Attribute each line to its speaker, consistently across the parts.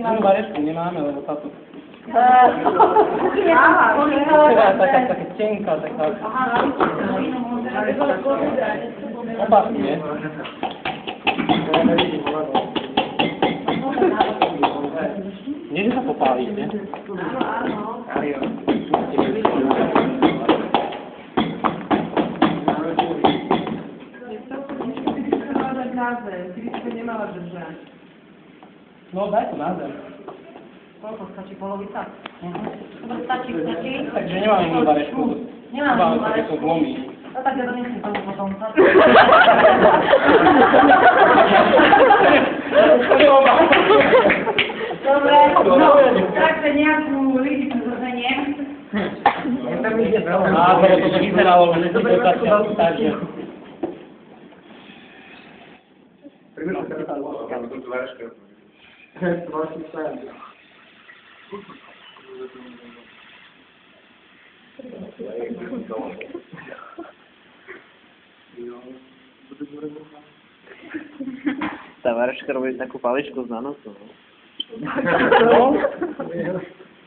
Speaker 1: Inú varešku nemáme, lebo táto...
Speaker 2: Aha,
Speaker 1: taká tenká, taká... Opasky, nie? Nie, že sa popálí, nie? No, daj to na zem.
Speaker 2: Koľko stačí? Polovica? Stačí.
Speaker 1: Takže nemáme inú varešku.
Speaker 2: Nemáme inú varešku.
Speaker 1: Zlomí.
Speaker 2: No tak ja to nechcem tomu potom. Dobre, no, takže nejakú lidicu zoženiem.
Speaker 1: Á, to vyzeralo, že to je takže...
Speaker 3: Tá Varaška robí takú paličku z nanosu.
Speaker 1: No?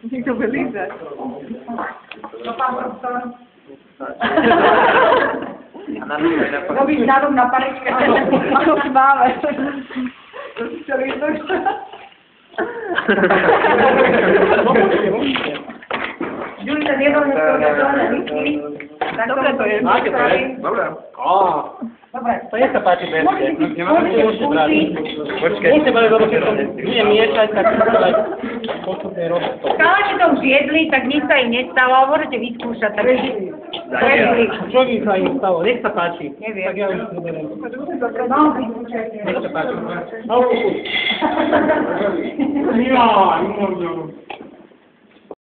Speaker 2: Niekto vylíze. No pán profesor. Robíš nádom na paličke. Ako máme. To si čo lízeš? Juli, ten jednou neskôrne lístky. Dobre to je.
Speaker 1: Máte to, je? Dobre.
Speaker 2: Dobre.
Speaker 1: To je sa páči bez. Môžete brať. Môžete brať, lebo keď to bude miešať, tak to aj postupne robiť.
Speaker 2: Stále, keď to už jedli, tak nič sa im nestalo, ale môžete vyskúšať. Tak
Speaker 1: Čo by sa im stalo? Nech sa páči.
Speaker 2: Neviem.
Speaker 1: Tak ja už neberiem.
Speaker 2: no, vyskúšajte.
Speaker 1: Nech sa páči. No, ja,